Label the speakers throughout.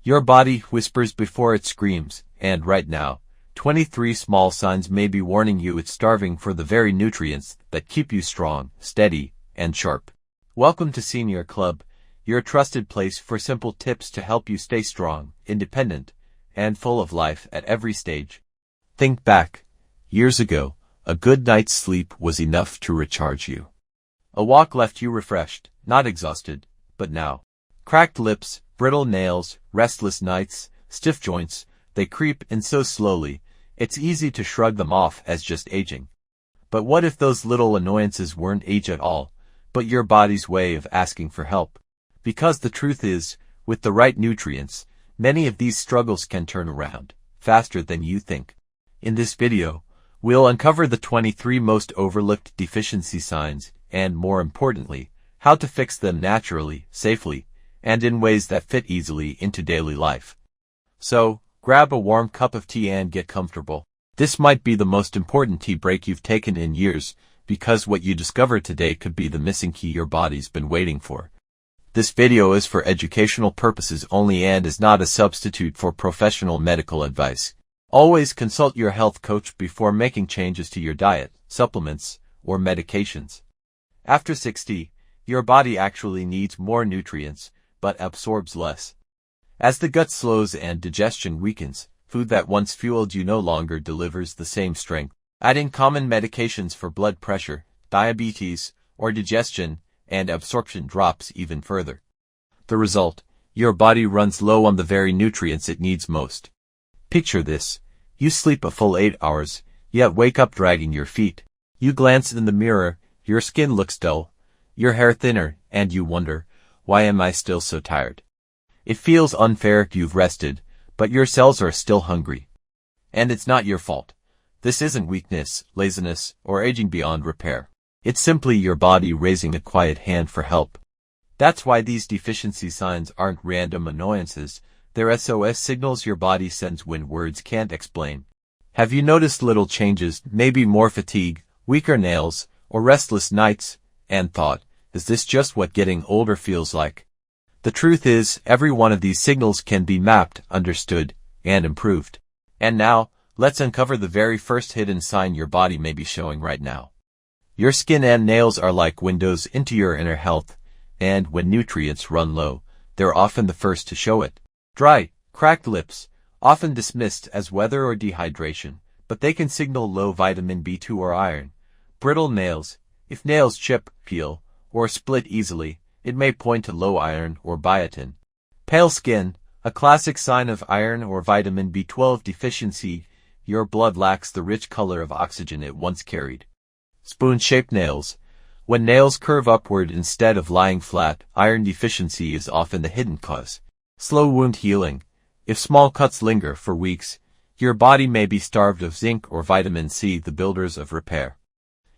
Speaker 1: Your body whispers before it screams, and right now, 23 small signs may be warning you it's starving for the very nutrients that keep you strong, steady, and sharp. Welcome to Senior Club, your trusted place for simple tips to help you stay strong, independent, and full of life at every stage. Think back. Years ago, a good night's sleep was enough to recharge you. A walk left you refreshed, not exhausted, but now. Cracked lips, brittle nails, restless nights, stiff joints, they creep in so slowly, it's easy to shrug them off as just aging. But what if those little annoyances weren't age at all, but your body's way of asking for help? Because the truth is, with the right nutrients, many of these struggles can turn around, faster than you think. In this video, we'll uncover the 23 most overlooked deficiency signs, and more importantly, how to fix them naturally, safely, and in ways that fit easily into daily life. So, grab a warm cup of tea and get comfortable. This might be the most important tea break you've taken in years, because what you discover today could be the missing key your body's been waiting for. This video is for educational purposes only and is not a substitute for professional medical advice. Always consult your health coach before making changes to your diet, supplements, or medications. After 60, your body actually needs more nutrients, but absorbs less. As the gut slows and digestion weakens, food that once fueled you no longer delivers the same strength. Adding common medications for blood pressure, diabetes, or digestion, and absorption drops even further. The result, your body runs low on the very nutrients it needs most. Picture this. You sleep a full 8 hours, yet wake up dragging your feet. You glance in the mirror, your skin looks dull, your hair thinner, and you wonder, why am I still so tired? It feels unfair. You've rested, but your cells are still hungry. And it's not your fault. This isn't weakness, laziness, or aging beyond repair. It's simply your body raising a quiet hand for help. That's why these deficiency signs aren't random annoyances. They're SOS signals your body sends when words can't explain. Have you noticed little changes, maybe more fatigue, weaker nails, or restless nights, and thought, is this just what getting older feels like? The truth is, every one of these signals can be mapped, understood, and improved. And now, let's uncover the very first hidden sign your body may be showing right now. Your skin and nails are like windows into your inner health, and when nutrients run low, they're often the first to show it. Dry, cracked lips, often dismissed as weather or dehydration, but they can signal low vitamin B2 or iron. Brittle nails, if nails chip, peel, or split easily, it may point to low iron or biotin. Pale skin, a classic sign of iron or vitamin B12 deficiency. Your blood lacks the rich color of oxygen it once carried. Spoon-shaped nails, when nails curve upward instead of lying flat, iron deficiency is often the hidden cause. Slow wound healing, if small cuts linger for weeks, your body may be starved of zinc or vitamin C, the builders of repair.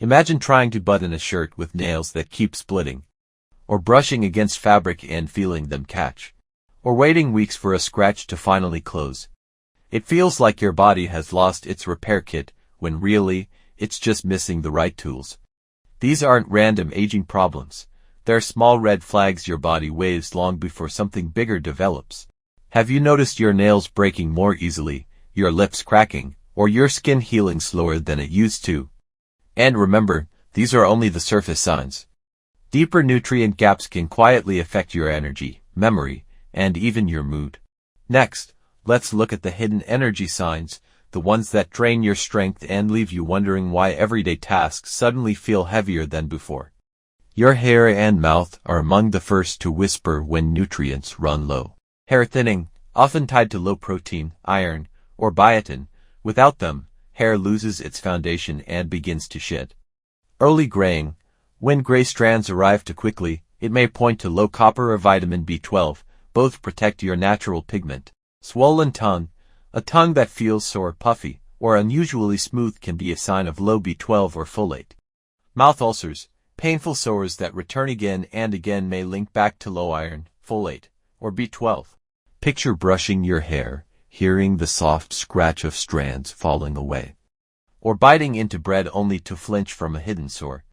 Speaker 1: Imagine trying to button a shirt with nails that keep splitting, or brushing against fabric and feeling them catch, or waiting weeks for a scratch to finally close. It feels like your body has lost its repair kit, when really, it's just missing the right tools. These aren't random aging problems. They're small red flags your body waves long before something bigger develops. Have you noticed your nails breaking more easily, your lips cracking, or your skin healing slower than it used to? And remember, these are only the surface signs. Deeper nutrient gaps can quietly affect your energy, memory, and even your mood. Next, let's look at the hidden energy signs, the ones that drain your strength and leave you wondering why everyday tasks suddenly feel heavier than before. Your hair and mouth are among the first to whisper when nutrients run low. Hair thinning, often tied to low protein, iron, or biotin. Without them, hair loses its foundation and begins to shed. Early graying, when gray strands arrive too quickly, it may point to low copper or vitamin B12, both protect your natural pigment. Swollen tongue, a tongue that feels sore, puffy, or unusually smooth can be a sign of low B12 or folate. Mouth ulcers, painful sores that return again and again may link back to low iron, folate, or B12. Picture brushing your hair, hearing the soft scratch of strands falling away, or biting into bread only to flinch from a hidden sore.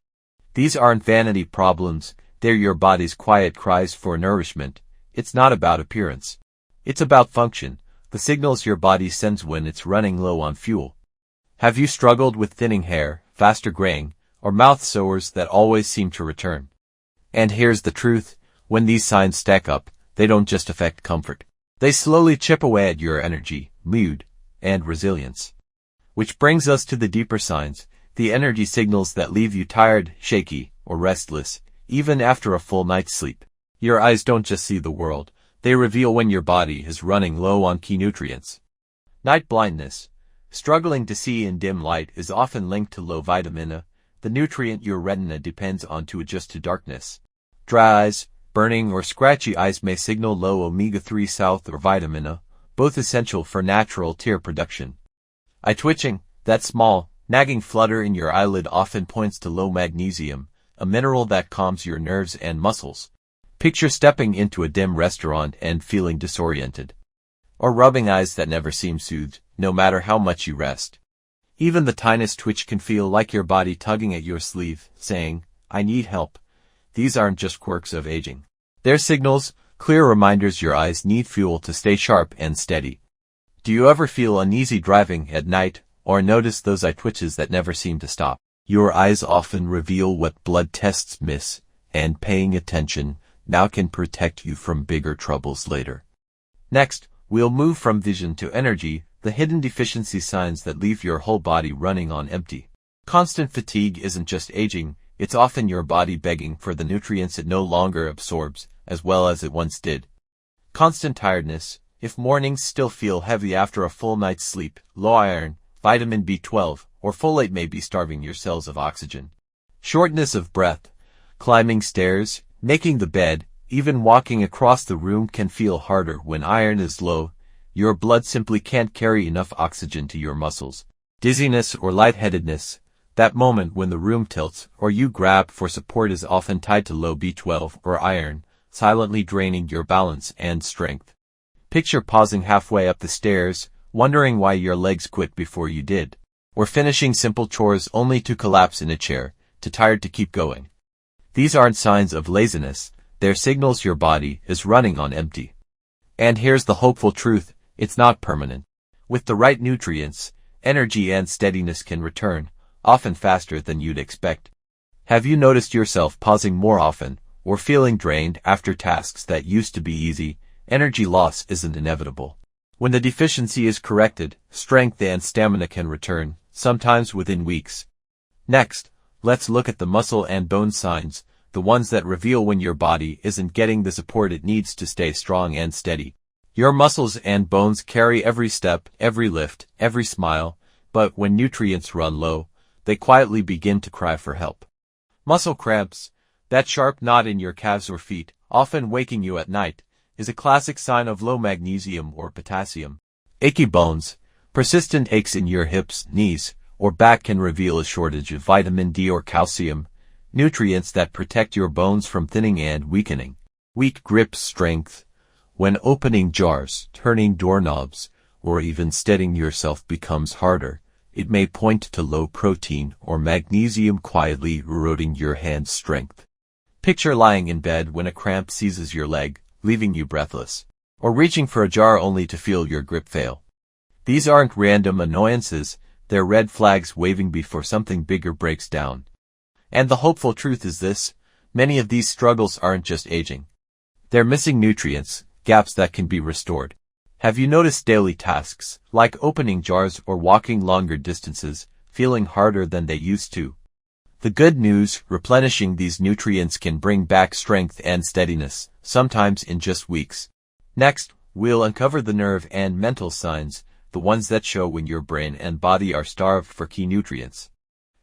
Speaker 1: These aren't vanity problems, they're your body's quiet cries for nourishment. It's not about appearance. It's about function, the signals your body sends when it's running low on fuel. Have you struggled with thinning hair, faster graying, or mouth sores that always seem to return? And here's the truth, when these signs stack up, they don't just affect comfort. They slowly chip away at your energy, mood, and resilience. Which brings us to the deeper signs, the energy signals that leave you tired, shaky, or restless, even after a full night's sleep. Your eyes don't just see the world, they reveal when your body is running low on key nutrients. Night blindness. Struggling to see in dim light is often linked to low vitamin A, the nutrient your retina depends on to adjust to darkness. Dry eyes, burning or scratchy eyes may signal low omega-3 salt or vitamin A, both essential for natural tear production. Eye twitching, that small, nagging flutter in your eyelid often points to low magnesium, a mineral that calms your nerves and muscles. Picture stepping into a dim restaurant and feeling disoriented. Or rubbing eyes that never seem soothed, no matter how much you rest. Even the tiniest twitch can feel like your body tugging at your sleeve, saying, "I need help." These aren't just quirks of aging. They're signals, clear reminders your eyes need fuel to stay sharp and steady. Do you ever feel uneasy driving at night, or notice those eye twitches that never seem to stop? Your eyes often reveal what blood tests miss, and paying attention now can protect you from bigger troubles later. Next, we'll move from vision to energy, the hidden deficiency signs that leave your whole body running on empty. Constant fatigue isn't just aging, it's often your body begging for the nutrients it no longer absorbs, as well as it once did. Constant tiredness. If mornings still feel heavy after a full night's sleep, low iron, vitamin B12, or folate may be starving your cells of oxygen. Shortness of breath. Climbing stairs, making the bed, even walking across the room can feel harder when iron is low. Your blood simply can't carry enough oxygen to your muscles. Dizziness or lightheadedness. That moment when the room tilts or you grab for support is often tied to low B12 or iron, silently draining your balance and strength. Picture pausing halfway up the stairs, wondering why your legs quit before you did. Or finishing simple chores only to collapse in a chair, too tired to keep going. These aren't signs of laziness, they're signals your body is running on empty. And here's the hopeful truth, it's not permanent. With the right nutrients, energy and steadiness can return, often faster than you'd expect. Have you noticed yourself pausing more often, or feeling drained after tasks that used to be easy? Energy loss isn't inevitable. When the deficiency is corrected, strength and stamina can return, sometimes within weeks. Next, let's look at the muscle and bone signs, the ones that reveal when your body isn't getting the support it needs to stay strong and steady. Your muscles and bones carry every step, every lift, every smile, but when nutrients run low, they quietly begin to cry for help. Muscle cramps, that sharp knot in your calves or feet, often waking you at night, is a classic sign of low magnesium or potassium. Achy bones, persistent aches in your hips, knees, or back can reveal a shortage of vitamin D or calcium, nutrients that protect your bones from thinning and weakening. Weak grip strength. When opening jars, turning doorknobs, or even steadying yourself becomes harder, it may point to low protein or magnesium quietly eroding your hand's strength. Picture lying in bed when a cramp seizes your leg, leaving you breathless, or reaching for a jar only to feel your grip fail. These aren't random annoyances, they're red flags waving before something bigger breaks down. And the hopeful truth is this, many of these struggles aren't just aging. They're missing nutrients, gaps that can be restored. Have you noticed daily tasks, like opening jars or walking longer distances, feeling harder than they used to? The good news, replenishing these nutrients can bring back strength and steadiness, sometimes in just weeks. Next, we'll uncover the nerve and mental signs, the ones that show when your brain and body are starved for key nutrients.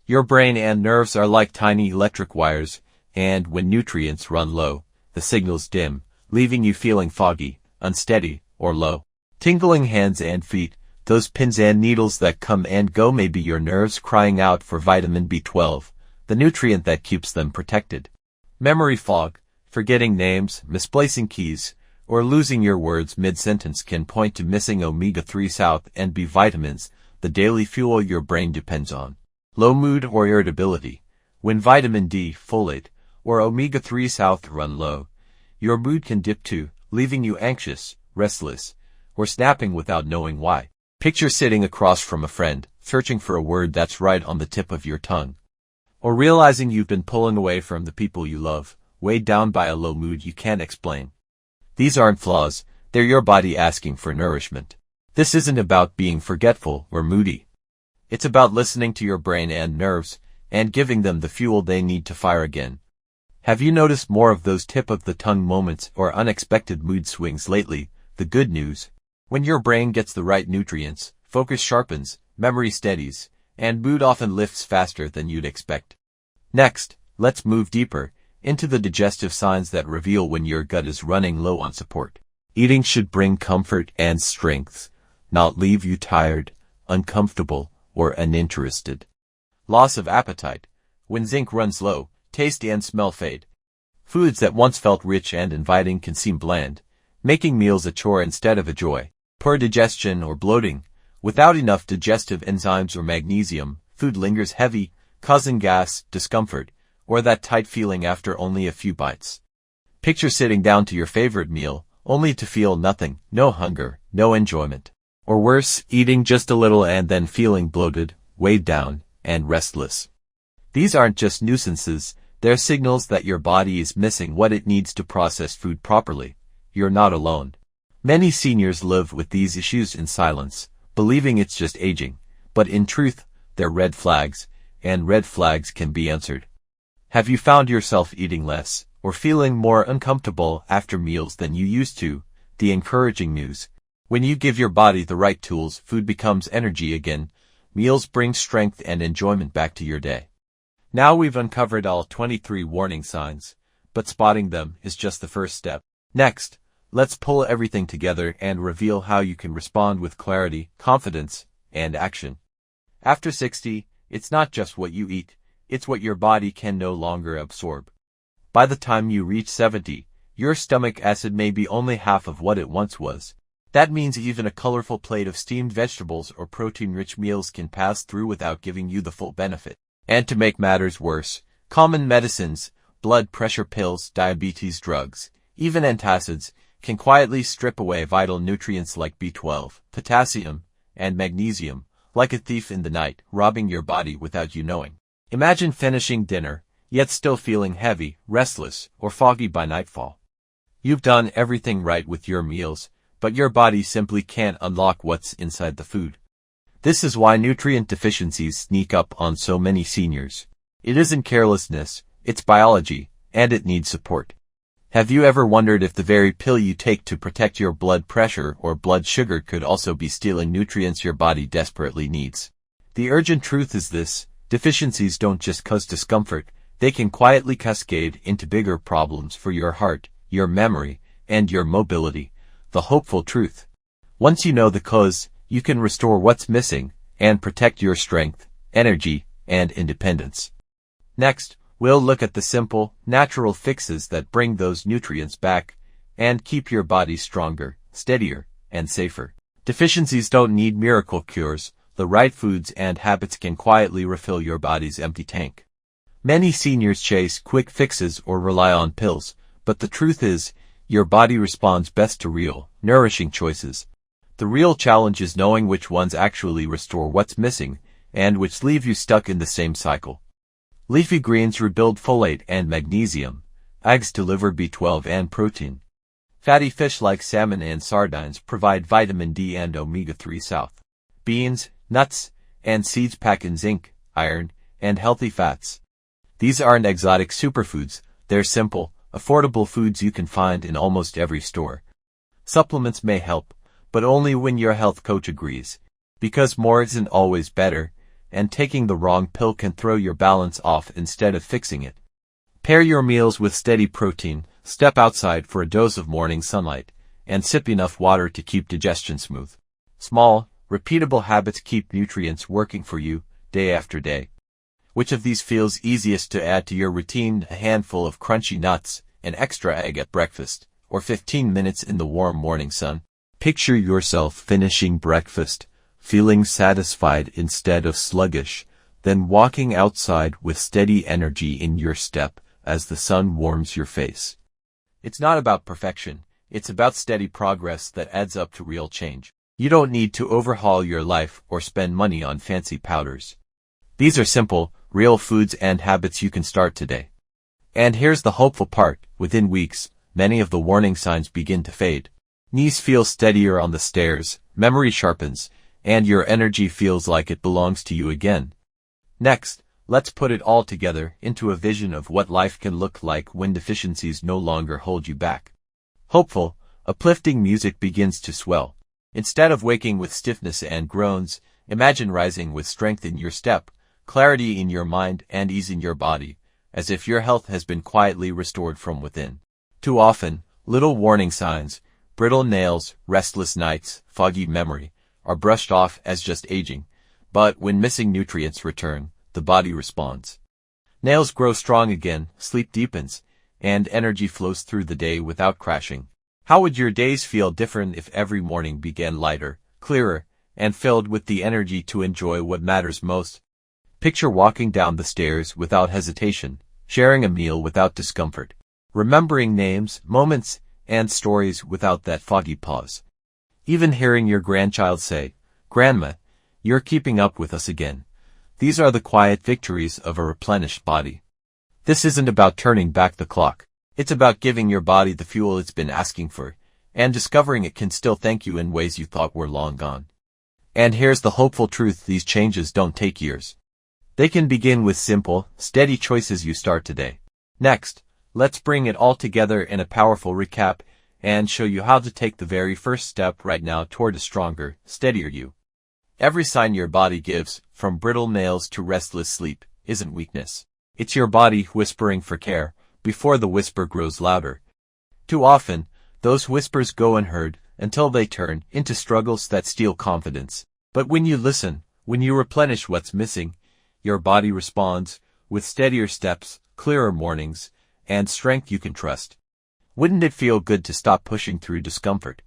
Speaker 1: Your brain and nerves are like tiny electric wires, and when nutrients run low, the signals dim, leaving you feeling foggy, unsteady, or low. Tingling hands and feet, those pins and needles that come and go may be your nerves crying out for vitamin B12, the nutrient that keeps them protected. Memory fog, forgetting names, misplacing keys, or losing your words mid-sentence can point to missing omega-3 salt and B vitamins, the daily fuel your brain depends on. Low mood or irritability. When vitamin D, folate, or omega-3 salt run low, your mood can dip too, leaving you anxious, restless, or snapping without knowing why. Picture sitting across from a friend, searching for a word that's right on the tip of your tongue. Or realizing you've been pulling away from the people you love, weighed down by a low mood you can't explain. These aren't flaws, they're your body asking for nourishment. This isn't about being forgetful or moody. It's about listening to your brain and nerves, and giving them the fuel they need to fire again. Have you noticed more of those tip-of-the-tongue moments or unexpected mood swings lately? The good news: when your brain gets the right nutrients, focus sharpens, memory steadies, and mood often lifts faster than you'd expect. Next, let's move deeper into the digestive signs that reveal when your gut is running low on support. Eating should bring comfort and strength, not leave you tired, uncomfortable, or uninterested. Loss of appetite: when zinc runs low, taste and smell fade. Foods that once felt rich and inviting can seem bland, making meals a chore instead of a joy. Poor digestion or bloating: without enough digestive enzymes or magnesium, food lingers heavy, causing gas, discomfort, or that tight feeling after only a few bites. Picture sitting down to your favorite meal, only to feel nothing, no hunger, no enjoyment. Or worse, eating just a little and then feeling bloated, weighed down, and restless. These aren't just nuisances, they're signals that your body is missing what it needs to process food properly. You're not alone. Many seniors live with these issues in silence, believing it's just aging, but in truth, they're red flags, and red flags can be answered. Have you found yourself eating less, or feeling more uncomfortable after meals than you used to? The encouraging news: when you give your body the right tools, food becomes energy again. Meals bring strength and enjoyment back to your day. Now we've uncovered all 23 warning signs, but spotting them is just the first step. Next, let's pull everything together and reveal how you can respond with clarity, confidence, and action. After 60, it's not just what you eat, it's what your body can no longer absorb. By the time you reach 70, your stomach acid may be only half of what it once was. That means even a colorful plate of steamed vegetables or protein-rich meals can pass through without giving you the full benefit. And to make matters worse, common medicines, blood pressure pills, diabetes drugs, even antacids, can quietly strip away vital nutrients like B12, potassium, and magnesium, like a thief in the night, robbing your body without you knowing. Imagine finishing dinner, yet still feeling heavy, restless, or foggy by nightfall. You've done everything right with your meals, but your body simply can't unlock what's inside the food. This is why nutrient deficiencies sneak up on so many seniors. It isn't carelessness, it's biology, and it needs support. Have you ever wondered if the very pill you take to protect your blood pressure or blood sugar could also be stealing nutrients your body desperately needs? The urgent truth is this: deficiencies don't just cause discomfort, they can quietly cascade into bigger problems for your heart, your memory, and your mobility. The hopeful truth: once you know the cause, you can restore what's missing and protect your strength, energy, and independence. Next, we'll look at the simple, natural fixes that bring those nutrients back and keep your body stronger, steadier, and safer. Deficiencies don't need miracle cures. The right foods and habits can quietly refill your body's empty tank. Many seniors chase quick fixes or rely on pills, but the truth is, your body responds best to real, nourishing choices. The real challenge is knowing which ones actually restore what's missing, and which leave you stuck in the same cycle. Leafy greens rebuild folate and magnesium. Eggs deliver B12 and protein. Fatty fish like salmon and sardines provide vitamin D and omega-3 south. Beans, nuts, and seeds pack in zinc, iron, and healthy fats. These aren't exotic superfoods, they're simple, affordable foods you can find in almost every store. Supplements may help, but only when your health coach agrees. Because more isn't always better, and taking the wrong pill can throw your balance off instead of fixing it. Pair your meals with steady protein, step outside for a dose of morning sunlight, and sip enough water to keep digestion smooth. Small, repeatable habits keep nutrients working for you, day after day. Which of these feels easiest to add to your routine? A handful of crunchy nuts, an extra egg at breakfast, or 15 minutes in the warm morning sun? Picture yourself finishing breakfast, feeling satisfied instead of sluggish, then walking outside with steady energy in your step as the sun warms your face. It's not about perfection, It's about steady progress that adds up to real change. You don't need to overhaul your life or spend money on fancy powders. These are simple, real foods and habits you can start today. And here's the hopeful part. Within weeks, many of the warning signs begin to fade. Knees feel steadier on the stairs, memory sharpens, and your energy feels like it belongs to you again. Next, let's put it all together into a vision of what life can look like when deficiencies no longer hold you back. Hopeful, uplifting music begins to swell. Instead of waking with stiffness and groans, imagine rising with strength in your step, clarity in your mind, and ease in your body, as if your health has been quietly restored from within. Too often, little warning signs, brittle nails, restless nights, foggy memory, are brushed off as just aging, but when missing nutrients return, the body responds. Nails grow strong again, sleep deepens, and energy flows through the day without crashing. How would your days feel different if every morning began lighter, clearer, and filled with the energy to enjoy what matters most? Picture walking down the stairs without hesitation, sharing a meal without discomfort, remembering names, moments, and stories without that foggy pause. Even hearing your grandchild say, "Grandma, you're keeping up with us again." These are the quiet victories of a replenished body. This isn't about turning back the clock. It's about giving your body the fuel it's been asking for, and discovering it can still thank you in ways you thought were long gone. And here's the hopeful truth: these changes don't take years. They can begin with simple, steady choices you start today. Next, let's bring it all together in a powerful recap and show you how to take the very first step right now toward a stronger, steadier you. Every sign your body gives, from brittle nails to restless sleep, isn't weakness. It's your body whispering for care, before the whisper grows louder. Too often, those whispers go unheard until they turn into struggles that steal confidence. But when you listen, when you replenish what's missing, your body responds, with steadier steps, clearer mornings, and strength you can trust. Wouldn't it feel good to stop pushing through discomfort,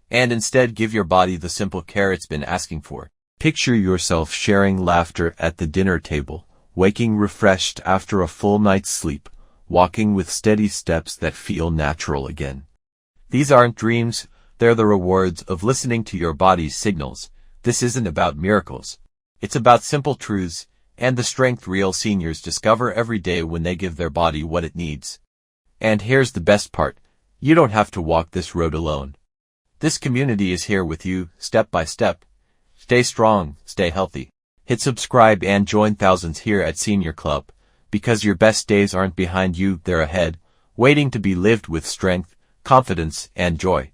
Speaker 1: and instead give your body the simple care it's been asking for? Picture yourself sharing laughter at the dinner table, waking refreshed after a full night's sleep, walking with steady steps that feel natural again. These aren't dreams, they're the rewards of listening to your body's signals. This isn't about miracles. It's about simple truths, and the strength real seniors discover every day when they give their body what it needs. And here's the best part: you don't have to walk this road alone. This community is here with you, step by step. Stay strong, stay healthy. Hit subscribe and join thousands here at Senior Club, because your best days aren't behind you, they're ahead, waiting to be lived with strength, confidence, and joy.